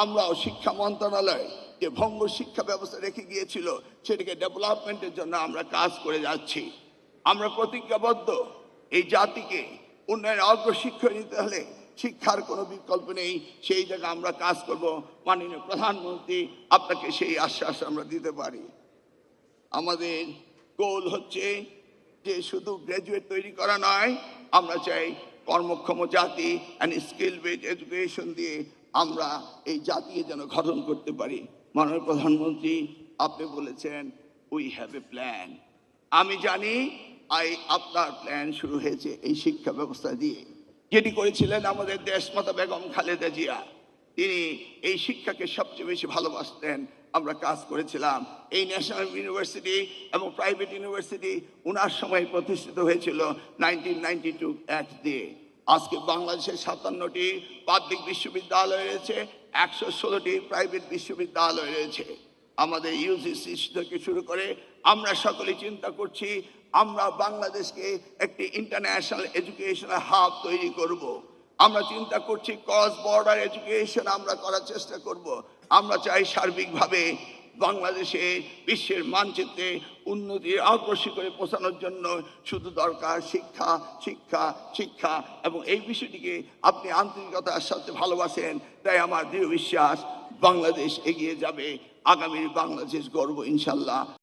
আমরাও শিক্ষা মন্ত্রণালয় যে ভঙ্গ শিক্ষা ব্যবস্থা রেখে গিয়েছিল সেটাকে ডেভেলপমেন্টের জন্য আমরা কাজ করে যাচ্ছি। আমরা প্রতিজ্ঞাবদ্ধ এই জাতিকে উন্নয়নের অগ্রশিক্ষা নিতে হলে শিক্ষার কোনো বিকল্প নেই, সেই জায়গায় আমরা কাজ করব। মাননীয় প্রধানমন্ত্রী, আপনাকে সেই আশ্বাস আমরা দিতে পারি। আমাদের গোল হচ্ছে যে শুধু গ্র্যাজুয়েট তৈরি করা নয়, আমরা চাই কর্মক্ষম জাতি অ্যান্ড স্কিল বেসড এডুকেশন দিয়ে আমরা এই জাতিকে যেন গঠন করতে পারি। মাননীয় প্রধানমন্ত্রী, আপনি বলেছেন উই হ্যাভ এ প্ল্যান। আমি জানি আপনার প্ল্যান শুরু হয়েছে এই শিক্ষা ব্যবস্থা দিয়ে, যেটি করেছিলেন আমাদের দেশমাতা বেগম খালেদা জিয়া। তিনি এই শিক্ষাকে সবচেয়ে বেশি ভালোবাসতেন। আমরা কাজ করেছিলাম। এই ন্যাশনাল ইউনিভার্সিটি এবং প্রাইভেট ইউনিভার্সিটি ওনার সময় প্রতিষ্ঠিত হয়েছিল 1992 অ্যাক্ট দিয়ে। আজকে বাংলাদেশের 57টি পাবলিক বিশ্ববিদ্যালয় রয়েছে, 116টি প্রাইভেট বিশ্ববিদ্যালয় রয়েছে। আমাদের ইউজিসি থেকে শুরু করে আমরা সকলে চিন্তা করছি আমরা বাংলাদেশকে একটি ইন্টারন্যাশনাল এডুকেশনাল হাব তৈরি করব। আমরা চিন্তা করছি ক্রস বর্ডার এডুকেশন আমরা করার চেষ্টা করব। আমরা চাই সার্বিকভাবে বাংলাদেশে বিশ্বের মানচিত্রে উন্নতির অগ্রসর করে পৌঁছানোর জন্য শুধু দরকার শিক্ষা, শিক্ষা, শিক্ষা। এবং এই বিষয়টিকে আপনি আন্তরিকতার সাথে ভালোবাসেন, তাই আমার দৃঢ় বিশ্বাস বাংলাদেশ এগিয়ে যাবে। আগামীর বাংলাদেশ গর্ব ইনশাল্লাহ।